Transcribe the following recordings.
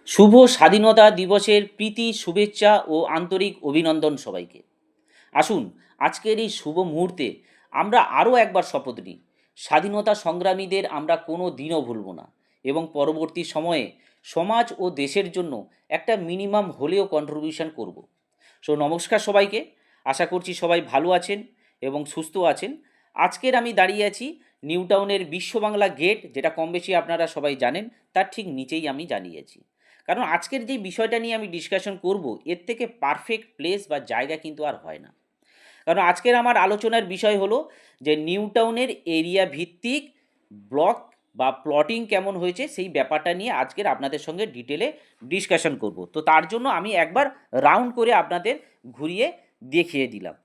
শুভ স্বাধীনতা দিবসের প্রীতি শুভেচ্ছা ও আন্তরিক অভিনন্দন সবাইকে। আসুন আজকের এই শুভ মুহূর্তে আমরা আরও একবার শপথ নিই, স্বাধীনতা সংগ্রামীদের আমরা কোনো দিনও ভুলব না এবং পরবর্তী সময়ে সমাজ ও দেশের জন্য একটা মিনিমাম হলেও কন্ট্রিবিউশন করব। নমস্কার সবাইকে, আশা করছি সবাই ভালো আছেন এবং সুস্থ আছেন। আজকের আমি দাঁড়িয়ে আছি নিউ টাউনের বিশ্ব বাংলা গেট, যেটা কম বেশি আপনারা সবাই জানেন, তার ঠিক নিচেই আমি দাঁড়িয়েছি। কারণ আজকের যে বিষয়টা নিয়ে আমি ডিসকাশন করব, এর থেকে পারফেক্ট প্লেস বা জায়গা কিন্তু আর হয় না। কারণ আজকের আমার আলোচনার বিষয় হলো যে নিউ টাউনের এরিয়া ভিত্তিক ব্লক বা প্লটিং কেমন হয়েছে সেই ব্যাপারটা নিয়ে আজকের আপনাদের সঙ্গে ডিটেলে ডিসকাশন করব। তো তার জন্য আমি একবার রাউন্ড করে আপনাদের ঘুরিয়ে দেখিয়ে দিলাম।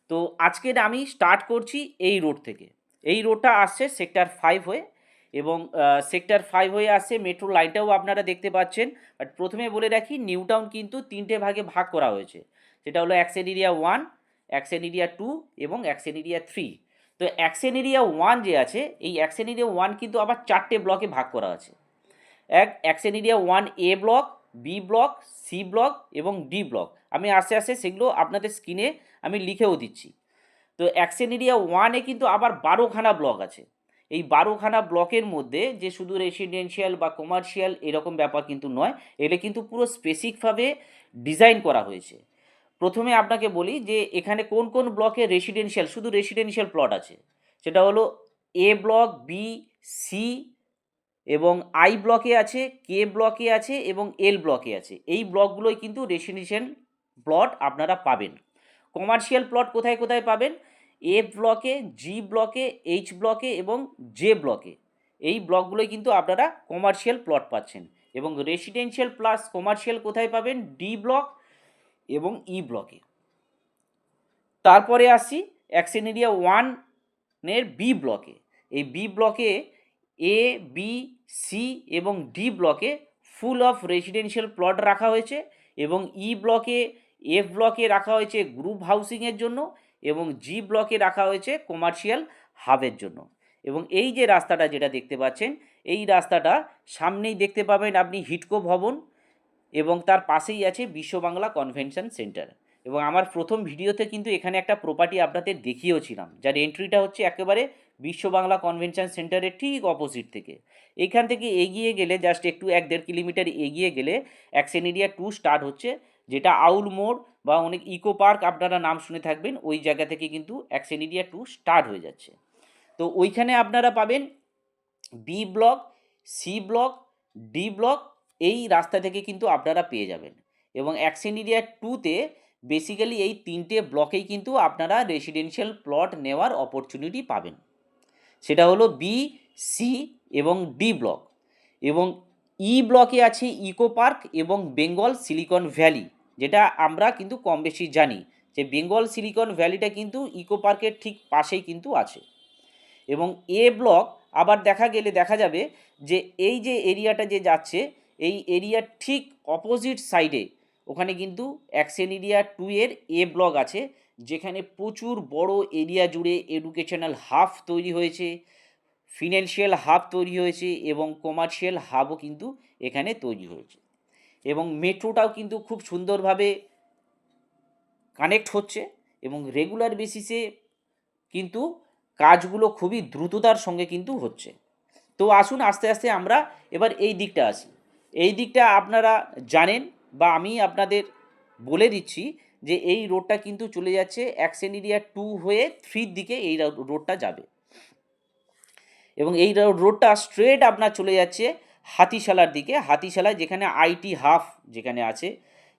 তো আজকের আমি স্টার্ট করছি এই রোড থেকে। এই রোডটা আসছে সেক্টর 5 হয়ে, এবং সেক্টর 5 হয়ে আসছে, মেট্রো লাইনটাও আপনারা দেখতে পাচ্ছেন। বাট প্রথমে বলে রাখি, নিউ টাউন কিন্তু তিনটে ভাগে ভাগ করা হয়েছে, সেটা হলো অ্যাকশন এরিয়া 1, অ্যাকশন এরিয়া 2 এবং অ্যাকশন এরিয়া 3। তো অ্যাকশন এরিয়া 1 যে আছে, এই অ্যাকশন এরিয়া 1 কিন্তু আবার চারটে ব্লকে ভাগ করা আছে। Action area 1A block, B block, C block এবং ডি ব্লক। আমি আস্তে আস্তে সেগুলো আপনাদের স্ক্রিনে আমি লিখেও দিচ্ছি। তো অ্যাকশন এরিয়া 1-এ কিন্তু আবার 12খানা ব্লক আছে। এই 12খানা ব্লকের মধ্যে যে শুধু রেসিডেন্সিয়াল বা কমার্শিয়াল এরকম ব্যাপার কিন্তু নয়, এটা কিন্তু পুরো স্পেসিফিকভাবে ডিজাইন করা হয়েছে। প্রথমে আপনাকে বলি যে এখানে কোন কোন ব্লকে রেসিডেন্সিয়াল, শুধু রেসিডেন্সিয়াল প্লট আছে। সেটা হলো এ ব্লক, বি, সি এবং আই ব্লকে আছে, কে ব্লকে আছে এবং এল ব্লকে আছে। এই ব্লকগুলোই কিন্তু রেসিডেন্সিয়াল প্লট আপনারা পাবেন। কমার্শিয়াল প্লট কোথায় কোথায় পাবেন? এ ব্লকে, জি ব্লকে, এইচ ব্লকে এবং জে ব্লকে। এই ব্লকগুলোই কিন্তু আপনারা কমার্শিয়াল প্লট পাচ্ছেন। এবং রেসিডেন্সিয়াল প্লাস কমার্শিয়াল কোথায় পাবেন? ডি ব্লক এবং ই ব্লকে। তারপরে আসছি অ্যাকশন এরিয়া 1-এর বি ব্লকে। এই বি ব্লকে এ, বি, সি এবং ডি ব্লকে ফুল অফ রেসিডেন্সিয়াল প্লট রাখা হয়েছে, এবং ই ব্লকে, এফ ব্লকে রাখা হয়েছে গ্রুপ হাউসিংয়ের জন্য, এবং জি ব্লকে রাখা হয়েছে কমার্শিয়াল হাবের জন্য। এবং এই যে রাস্তাটা যেটা দেখতে পাচ্ছেন, এই রাস্তাটা সামনেই দেখতে পাবেন আপনি হিটকো ভবন, এবং তার পাশেই আছে বিশ্ব বাংলা কনভেনশন সেন্টার। এবং আমার প্রথম ভিডিওতে কিন্তু এখানে একটা প্রপার্টি আপনাদের দেখিয়েওছিলাম, যার এন্ট্রিটা হচ্ছে একেবারে বিশ্ব বাংলা কনভেনশন সেন্টারের ঠিক অপোজিট থেকে। এখান থেকে এগিয়ে গেলে জাস্ট একটু 1-1.5 কিলোমিটার এগিয়ে গেলে অ্যাকশন এরিয়া 2 স্টার্ট হচ্ছে, যেটা আউল মোড় বা অনেক ইকো পার্ক আপনারা নাম শুনে থাকবেন, ওই জায়গা থেকে কিন্তু অ্যাকশন এরিয়া 2 স্টার্ট হয়ে যাচ্ছে। তো ওইখানে আপনারা পাবেন B block, C block, D block, এই রাস্তা থেকে কিন্তু আপনারা পেয়ে যাবেন। এবং অ্যাকশন এরিয়া 2-তে বেসিক্যালি এই তিনটে ব্লকেই কিন্তু আপনারা রেসিডেন্সিয়াল প্লট নেওয়ার অপরচুনিটি পাবেন। সেটা হলো বি, সি এবং ডি ব্লক। এবং ই ব্লকে আছে ইকো পার্ক এবং বেঙ্গল সিলিকন ভ্যালি, যেটা আমরা কিন্তু কম বেশি জানি যে বেঙ্গল সিলিকন ভ্যালিটা কিন্তু ইকো পার্কের ঠিক পাশেই কিন্তু আছে। এবং এ ব্লক আবার দেখা যাবে যে এই যে এরিয়াটা যে যাচ্ছে, এই এরিয়ার ঠিক অপোজিট সাইডে ওখানে কিন্তু অ্যাকশন এরিয়া 2-এর এ ব্লক আছে, যেখানে প্রচুর বড় এরিয়া জুড়ে এডুকেশনাল হাব তৈরি হয়েছে, ফিনান্সিয়াল হাব তৈরি হয়েছে এবং কমার্শিয়াল হাবও কিন্তু এখানে তৈরি হয়েছে। এবং মেট্রোটাও কিন্তু খুব সুন্দরভাবে কানেক্ট হচ্ছে, এবং রেগুলার বেসিসে কিন্তু কাজগুলো খুবই দ্রুততার সঙ্গে কিন্তু হচ্ছে। তো আসুন আস্তে আস্তে আমরা এবার এই দিকটা আসি। এই দিকটা আপনারা জানেন, বা আমি আপনাদের বলে দিচ্ছি যে এই রোডটা কিন্তু চলে যাচ্ছে অ্যাকশন এরিয়া 2 হয়ে 3-র দিকে এই রোডটা যাবে। এবং এই রোডটা স্ট্রেট আপনার চলে যাচ্ছে হাতিশালার দিকে। হাতিশালায় যেখানে আইটি হাব যেখানে আছে,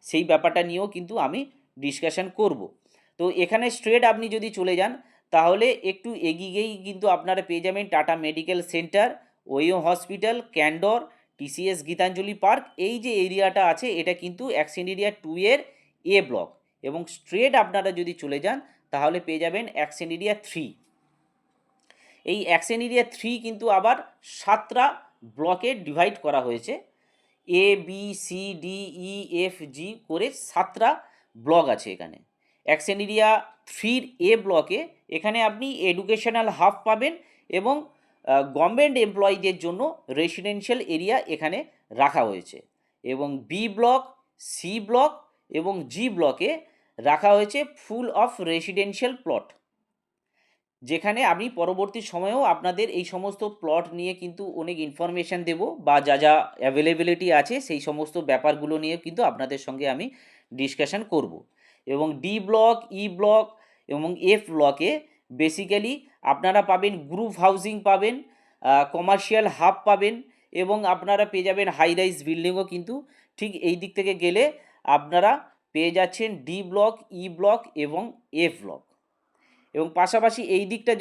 সেই ব্যাপারটা নিয়েও কিন্তু আমি ডিসকাশন করব। তো এখানে স্ট্রেট আপনি যদি চলে যান, তাহলে একটু এগিয়েই কিন্তু আপনারা পেয়ে যাবেন tata medical centre, ওয়ো hospital, Candor, TCS Gitanjali park. এই যে এরিয়াটা আছে, এটা কিন্তু অ্যাকশন এরিয়া 2-এর এ ব্লক। এবং স্ট্রেট আপনারা যদি চলে যান, তাহলে পেয়ে যাবেন অ্যাকশন এরিয়া 3। এই অ্যাকশন এরিয়া 3 কিন্তু আবার 7টা ব্লকে ডিভাইড করা হয়েছে। এ, B, C, D, E, F, জি করে 7টা ব্লক আছে এখানে। অ্যাকশন এরিয়া 3-র এ ব্লকে এখানে আপনি এডুকেশনাল হাব পাবেন, এবং গভর্নমেন্ট এমপ্লয়ীদের জন্য রেসিডেন্সিয়াল এরিয়া এখানে রাখা হয়েছে। এবং বি ব্লক, সি ব্লক এবং জি ব্লকে রাখা হয়েছে ফুল অফ রেসিডেন্সিয়াল প্লট, যেখানে আমি পরবর্তী সময়েও আপনাদের এই সমস্ত প্লট নিয়ে কিন্তু অনেক ইনফরমেশান দেব, বা যা যা অ্যাভেলেবিলিটি আছে সেই সমস্ত ব্যাপারগুলো নিয়ে কিন্তু আপনাদের সঙ্গে আমি ডিসকাশন করব। এবং ডি ব্লক, ই ব্লক এবং এফ ব্লকে বেসিক্যালি আপনারা পাবেন গ্রুপ হাউজিং পাবেন, কমার্শিয়াল হাব পাবেন এবং আপনারা পেয়ে যাবেন হাই রাইজ বিল্ডিংও কিন্তু ঠিক এই দিক থেকে গেলে আপনারা পেয়ে যাচ্ছেন ডি ব্লক, ই ব্লক এবং এফ ব্লক। এবং পাশাপাশি এই দিকটা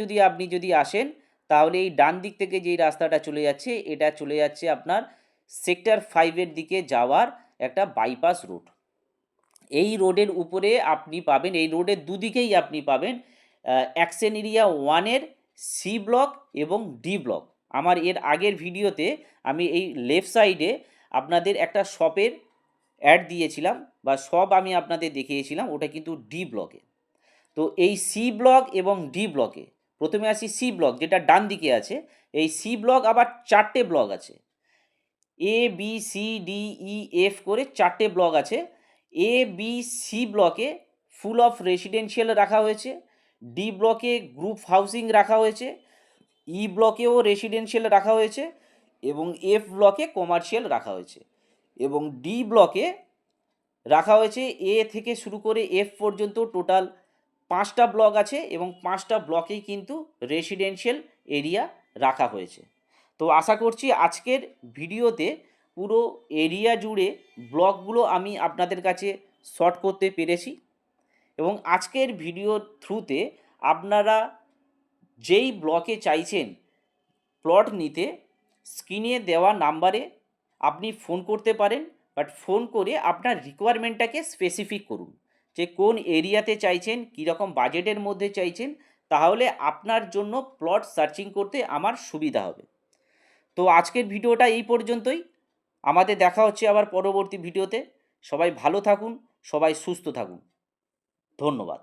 যদি আসেন, তাহলে এই ডান দিক থেকে যেই রাস্তাটা চলে যাচ্ছে, এটা চলে যাচ্ছে আপনার সেক্টর 5-এর দিকে যাওয়ার একটা বাইপাস রোড। এই রোডের উপরে আপনি পাবেন, এই রোডের দুদিকেই আপনি পাবেন অ্যাকশন এরিয়া 1-এর সি ব্লক এবং ডি ব্লক। আমার এর আগের ভিডিওতে আমি এই লেফট সাইডে আপনাদের একটা শপের অ্যাড দিয়েছিলাম, বা শপ আমি আপনাদের দেখিয়েছিলাম, ওটা কিন্তু ডি ব্লকে। তো এই সি ব্লক এবং ডি ব্লকে, প্রথমে আসি সি ব্লক যেটা ডান দিকে আছে। এই সি ব্লক আবার 4টে ব্লক আছে, A B C D E F করে 4টে ব্লক আছে। এ বি সি ব্লকে ফুল অফ রেসিডেন্সিয়াল রাখা হয়েছে, ডি ব্লকে গ্রুপ হাউসিং রাখা হয়েছে, ই ব্লকেও রেসিডেন্সিয়াল রাখা হয়েছে এবং এফ ব্লকে কমার্শিয়াল রাখা হয়েছে। এবং ডি ব্লকে রাখা হয়েছে এ থেকে শুরু করে এফ পর্যন্ত টোটাল 5টা ব্লক আছে এবং 5টা ব্লকেই কিন্তু রেসিডেন্সিয়াল এরিয়া রাখা হয়েছে। তো আশা করছি আজকের ভিডিওতে পুরো এরিয়া জুড়ে ব্লকগুলো আমি আপনাদের কাছে শর্ট করতে পেরেছি। এবং আজকের ভিডিওর থ্রুতে আপনারা যেই ব্লকে চাইছেন প্লট নিতে, স্ক্রিনে দেওয়া নাম্বারে আপনি ফোন করতে পারেন, বাট ফোন করে আপনার রিকোয়ারমেন্টটাকে স্পেসিফিক করুন যে কোন এরিয়াতে চাইছেন, কীরকম বাজেটের মধ্যে চাইছেন, তাহলে আপনার জন্য প্লট সার্চিং করতে আমার সুবিধা হবে। তো আজকের ভিডিওটা এই পর্যন্তই, আমাদের দেখা হচ্ছে আবার পরবর্তী ভিডিওতে। সবাই ভালো থাকুন, সবাই সুস্থ থাকুন, ধন্যবাদ।